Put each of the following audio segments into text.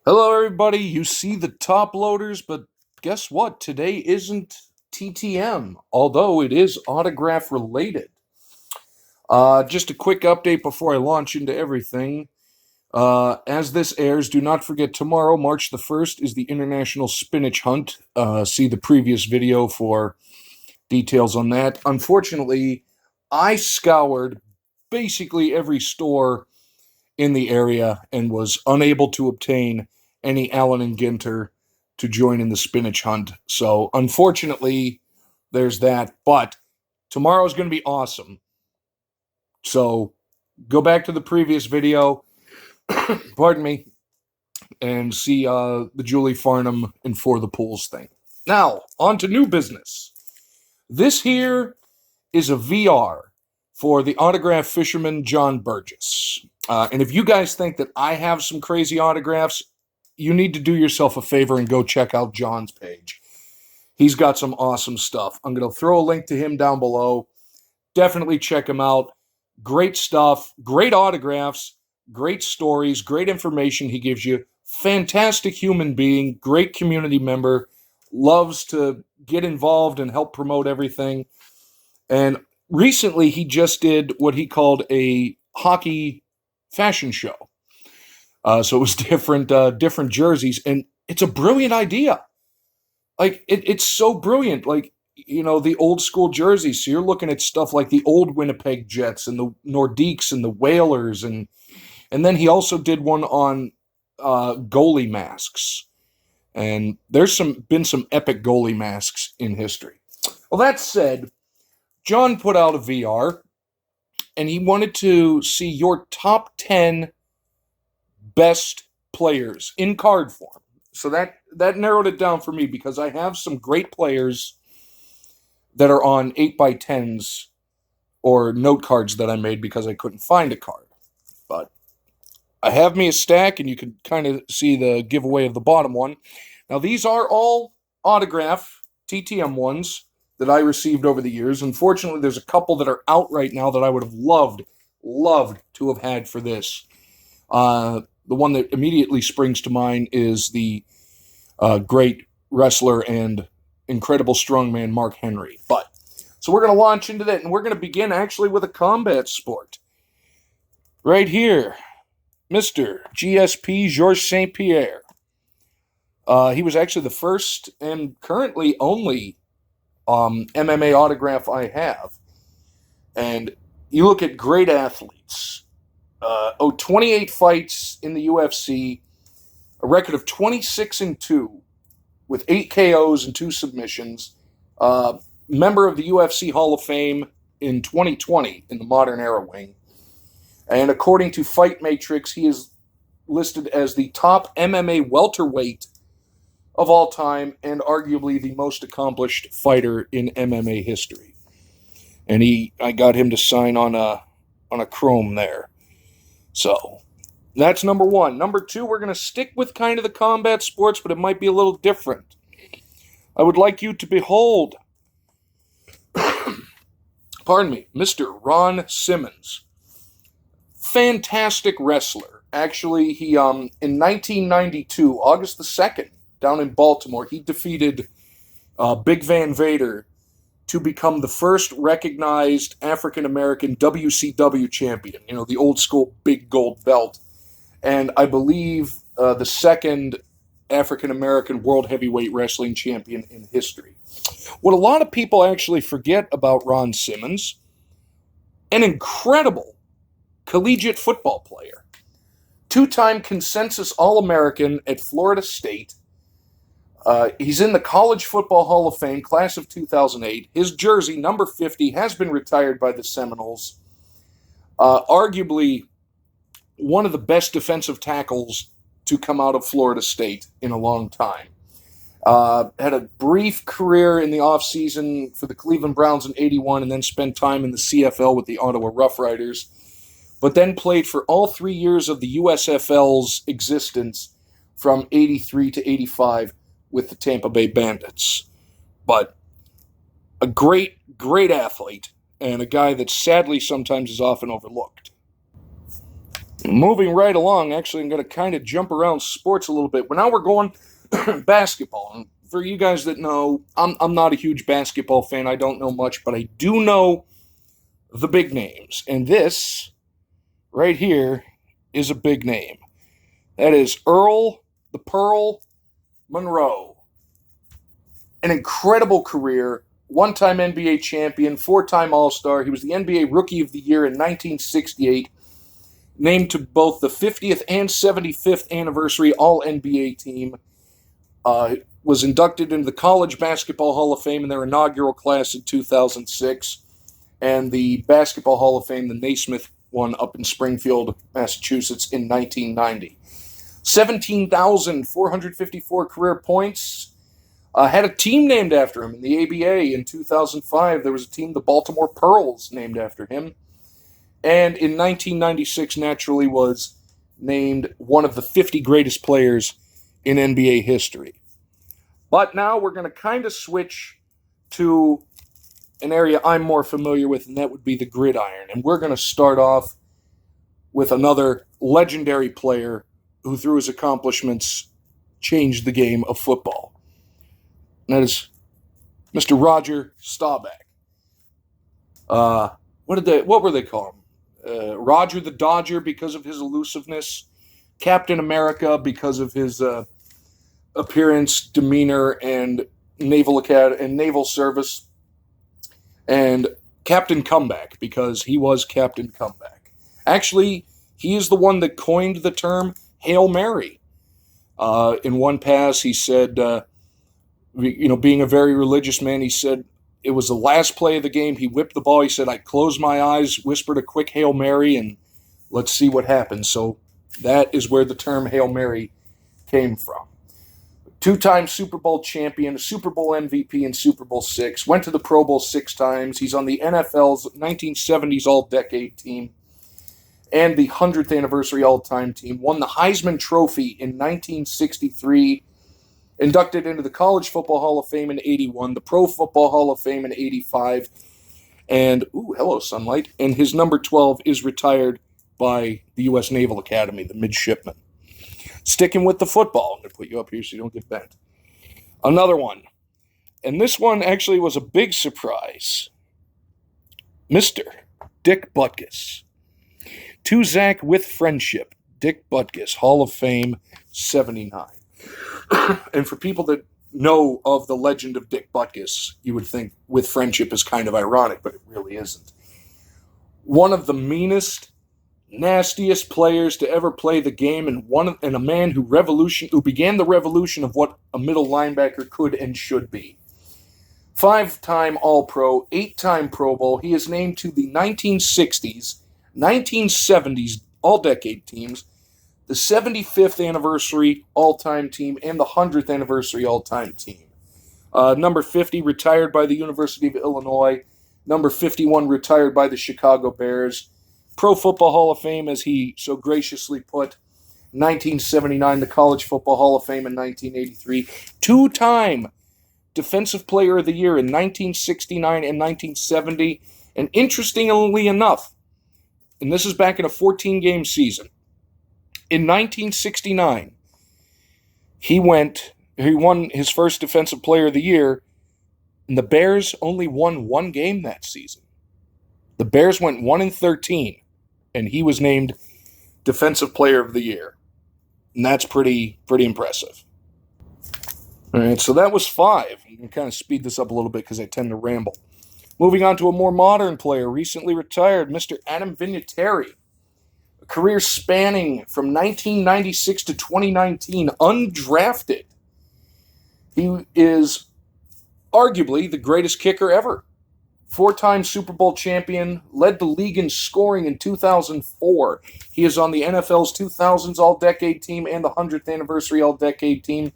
Hello, everybody. You see the top loaders, but guess what? Today isn't TTM, although it is autograph related. Just a quick update before I launch into everything. As this airs, do not forget tomorrow, March the 1st, is the International Spinach Hunt. See the previous video for details on that. Unfortunately, I scoured basically every store in the area and was unable to obtain any Allen and Ginter to join in the spinach hunt. So unfortunately, there's that. But tomorrow's going to be awesome. So go back to the previous video, pardon me, and see the Julie Farnham and For the Pools thing. Now, on to new business. This here is a VR for the autographed Fisherman John Burgess. And if you guys think that I have some crazy autographs, you need to do yourself a favor and go check out John's page. He's got some awesome stuff. I'm going to throw a link to him down below. Definitely check him out. Great stuff, great autographs, great stories, great information he gives you. Fantastic human being, great community member, loves to get involved and help promote everything. And recently he just did what he called a hockey fashion show. So it was different jerseys, and it's a brilliant idea. Like, it's so brilliant. Like, you know, the old school jerseys. So you're looking at stuff like the old Winnipeg Jets and the Nordiques and the Whalers, and then he also did one on goalie masks. And there's been some epic goalie masks in history. Well, that said, John put out a VR, and he wanted to see your top 10 best players in card form. So that narrowed it down for me, because I have some great players that are on 8x10s or note cards that I made because I couldn't find a card. But I have me a stack, and you can kind of see the giveaway of the bottom one. Now, these are all autograph TTM ones that I received over the years. Unfortunately, there's a couple that are out right now that I would have loved to have had for this. The one that immediately springs to mind is the great wrestler and incredible strongman Mark Henry. So we're going to launch into that, and we're going to begin actually with a combat sport. Right here, Mr. Gsp George St Pierre. He was actually the first and currently only MMA autograph I have. And you look at great athletes. 28 fights in the UFC, a record of 26-2 with 8 KOs and 2 submissions, member of the UFC Hall of Fame in 2020 in the Modern Era wing. And according to Fight Matrix, he is listed as the top MMA welterweight of all time and arguably the most accomplished fighter in MMA history. And I got him to sign on a chrome there. So, that's number 1. Number 2, we're going to stick with kind of the combat sports, but it might be a little different. I would like you to behold, pardon me, Mr. Ron Simmons. Fantastic wrestler. Actually, he, in 1992, August the 2nd, down in Baltimore, he defeated Big Van Vader to become the first recognized African-American WCW champion, you know, the old school big gold belt. And I believe the second African-American world heavyweight wrestling champion in history. What a lot of people actually forget about Ron Simmons, an incredible collegiate football player, 2-time consensus All-American at Florida State. He's in the College Football Hall of Fame, class of 2008. His jersey, number 50, has been retired by the Seminoles. Arguably one of the best defensive tackles to come out of Florida State in a long time. Had a brief career in the offseason for the Cleveland Browns in 81 and then spent time in the CFL with the Ottawa Rough Riders, but then played for all 3 years of the USFL's existence from 83 to 85 with the Tampa Bay Bandits. But a great athlete, and a guy that sadly sometimes is often overlooked. Moving right along, actually, I'm going to kind of jump around sports a little bit. Well, now we're going basketball. And for you guys that know, I'm not a huge basketball fan. I don't know much, but I do know the big names. And this right here is a big name. That is Earl the Pearl Monroe. An incredible career, one-time NBA champion, four-time All-Star. He was the NBA Rookie of the Year in 1968. Named to both the 50th and 75th anniversary All-NBA team. Was inducted into the College Basketball Hall of Fame in their inaugural class in 2006. And the Basketball Hall of Fame, the Naismith one up in Springfield, Massachusetts in 1990. 17,454 career points. Had a team named after him in the ABA in 2005. There was a team, the Baltimore Pearls, named after him. And in 1996, naturally, was named one of the 50 greatest players in NBA history. But now we're going to kind of switch to an area I'm more familiar with, and that would be the gridiron. And we're going to start off with another legendary player who, through his accomplishments, changed the game of football. And that is Mr. Roger Staubach. What were they call him? Roger the Dodger because of his elusiveness, Captain America because of his appearance, demeanor, and naval service, and Captain Comeback because he was Captain Comeback. Actually, he is the one that coined the term Hail Mary. In one pass, he said, being a very religious man, he said, it was the last play of the game. He whipped the ball. He said, I closed my eyes, whispered a quick Hail Mary, and let's see what happens. So that is where the term Hail Mary came from. Two-time Super Bowl champion, Super Bowl MVP in Super Bowl VI, went to the Pro Bowl 6 times. He's on the NFL's 1970s All-Decade team and the 100th anniversary All-Time team. Won the Heisman Trophy in 1963. Inducted into the College Football Hall of Fame in 81, the Pro Football Hall of Fame in 85, and, hello, sunlight, and his number 12 is retired by the U.S. Naval Academy, the midshipman. Sticking with the football, I'm going to put you up here so you don't get bent. Another one, and this one actually was a big surprise. Mr. Dick Butkus. To Zach with friendship, Dick Butkus, Hall of Fame, 79. And for people that know of the legend of Dick Butkus, you would think with friendship is kind of ironic, but it really isn't. One of the meanest, nastiest players to ever play the game, and a man who began the revolution of what a middle linebacker could and should be. 5-time All-Pro, 8-time Pro Bowl. He is named to the 1960s, 1970s All-Decade teams, the 75th anniversary all-time team, and the 100th anniversary all-time team. Number 50, retired by the University of Illinois. Number 51, retired by the Chicago Bears. Pro Football Hall of Fame, as he so graciously put, 1979, the College Football Hall of Fame in 1983. Two-time Defensive Player of the Year in 1969 and 1970. And interestingly enough, and this is back in a 14-game season, in 1969, he won his first Defensive Player of the Year, and the Bears only won one game that season. The Bears went 1-13, and he was named Defensive Player of the Year. And that's pretty impressive. All right, so that was 5. You can kind of speed this up a little bit because I tend to ramble. Moving on to a more modern player, recently retired, Mr. Adam Vinitari. Career spanning from 1996 to 2019, undrafted. He is arguably the greatest kicker ever. 4-time Super Bowl champion, led the league in scoring in 2004. He is on the NFL's 2000s All-Decade team and the 100th anniversary All-Decade team,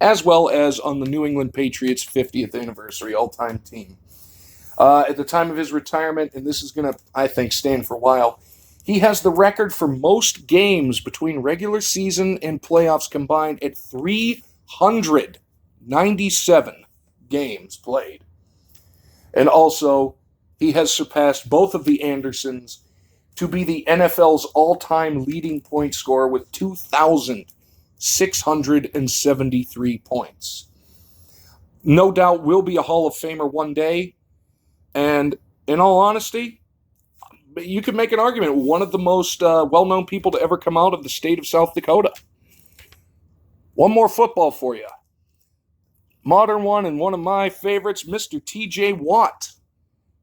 as well as on the New England Patriots' 50th anniversary All-Time team. At the time of his retirement, and this is going to, I think, stand for a while, he has the record for most games between regular season and playoffs combined at 397 games played. And also, he has surpassed both of the Andersons to be the NFL's all-time leading point scorer with 2,673 points. No doubt will be a Hall of Famer one day, and in all honesty, you could make an argument, one of the most well-known people to ever come out of the state of South Dakota. One more football for you. Modern one and one of my favorites, Mr. T.J. Watt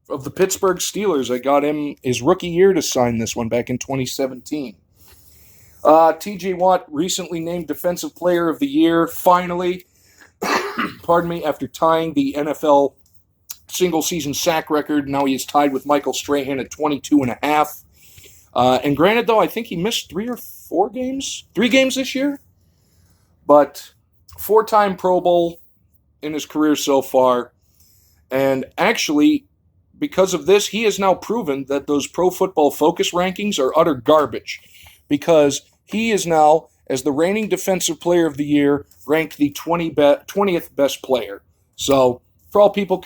of the Pittsburgh Steelers. I got him his rookie year to sign this one back in 2017. T.J. Watt recently named Defensive Player of the Year, finally, after tying the NFL single-season sack record. Now he is tied with Michael Strahan at 22 and a half. And granted, though, I think he missed 3 games this year. But 4-time Pro Bowl in his career so far. And actually, because of this, he has now proven that those Pro Football Focus rankings are utter garbage. Because he is now, as the reigning Defensive Player of the Year, ranked the 20th best player. So, for all people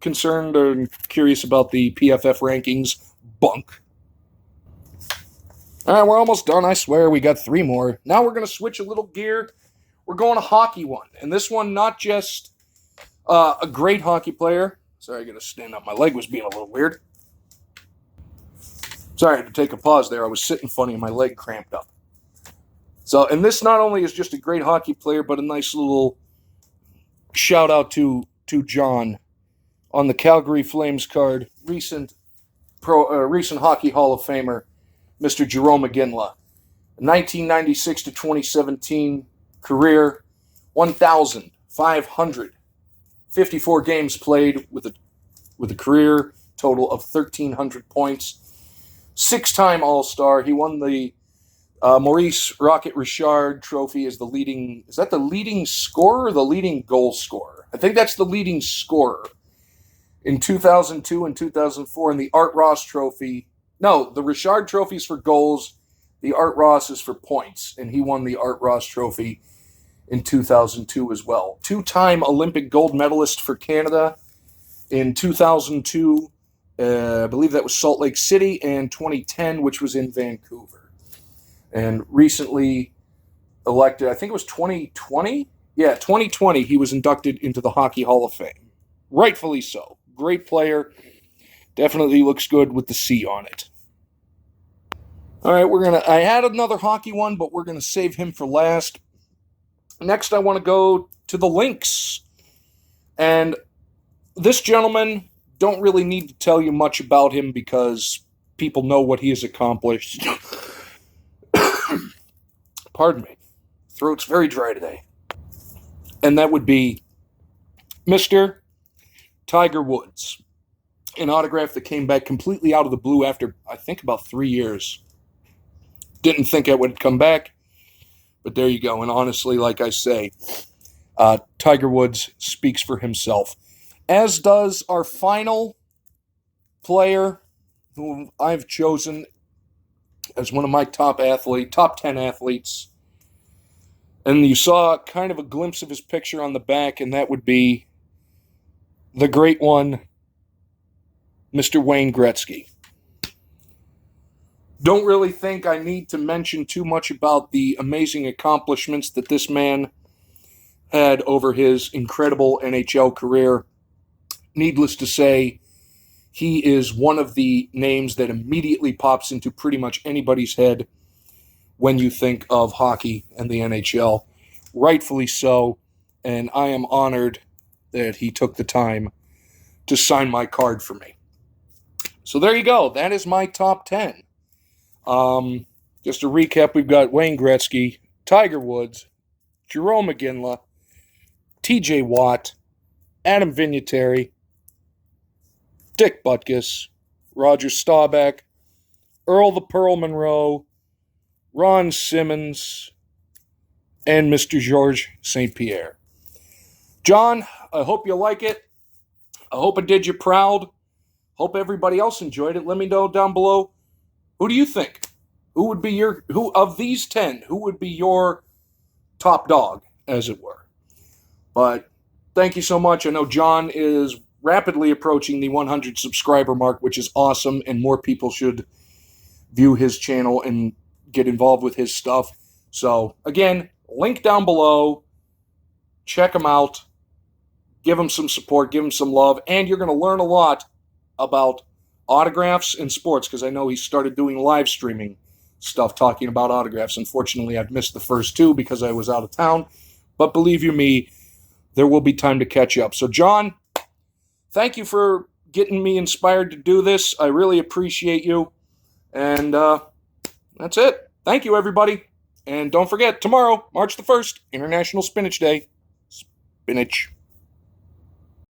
concerned or curious about the PFF rankings, bunk. All right, we're almost done. I swear we got 3 more. Now we're going to switch a little gear. We're going to hockey one. And this one, not just a great hockey player. Sorry, I got to stand up. My leg was being a little weird. Sorry, I had to take a pause there. I was sitting funny and my leg cramped up. So, and this not only is just a great hockey player, but a nice little shout out to John on the Calgary Flames card, recent Hockey Hall of Famer, Mr. Jerome McGinley. 1996 to 2017 career, 1,554 games played with a career total of 1,300 points. 6-time All-Star. He won the Maurice Rocket Richard Trophy as the leading scorer or the leading goal scorer? I think that's the leading scorer. In 2002 and 2004, and the Art Ross Trophy. No, the Richard Trophy is for goals. The Art Ross is for points, and he won the Art Ross Trophy in 2002 as well. 2-time Olympic gold medalist for Canada in 2002. I believe that was Salt Lake City, and 2010, which was in Vancouver. And recently elected, I think it was 2020? Yeah, 2020, he was inducted into the Hockey Hall of Fame. Rightfully so. Great player. Definitely looks good with the C on it. All right, I had another hockey one, but we're going to save him for last. Next, I want to go to the Lynx. And this gentleman, don't really need to tell you much about him because people know what he has accomplished. Pardon me. Throat's very dry today. And that would be Mr. Tiger Woods. An autograph that came back completely out of the blue after, I think, about 3 years. Didn't think I would come back, but there you go. And honestly, like I say, Tiger Woods speaks for himself. As does our final player, whom I've chosen as one of my top 10 athletes. And you saw kind of a glimpse of his picture on the back, and that would be the great one, Mr. Wayne Gretzky. Don't really think I need to mention too much about the amazing accomplishments that this man had over his incredible NHL career. Needless to say, he is one of the names that immediately pops into pretty much anybody's head when you think of hockey and the NHL. Rightfully so, and I am honored that he took the time to sign my card for me. So there you go. That is my top 10. Just to recap, we've got Wayne Gretzky, Tiger Woods, Jerome McGinley, T.J. Watt, Adam Vinitari, Dick Butkus, Roger Staubach, Earl the Pearl Monroe, Ron Simmons, and Mr. George St Pierre. John, I hope you like it. I hope it did you proud. Hope everybody else enjoyed it. Let me know down below. Who do you think? Who of these 10, who would be your top dog, as it were? But thank you so much. I know John is rapidly approaching the 100 subscriber mark, which is awesome, and more people should view his channel and get involved with his stuff. So, again, link down below. Check him out. Give him some support. Give him some love. And you're going to learn a lot about autographs in sports, because I know he started doing live streaming stuff talking about autographs. Unfortunately, I've missed the first two because I was out of town. But believe you me, there will be time to catch up. So, John, thank you for getting me inspired to do this. I really appreciate you. And that's it. Thank you, everybody. And don't forget, tomorrow, March the 1st, International Spinach Day. Spinach.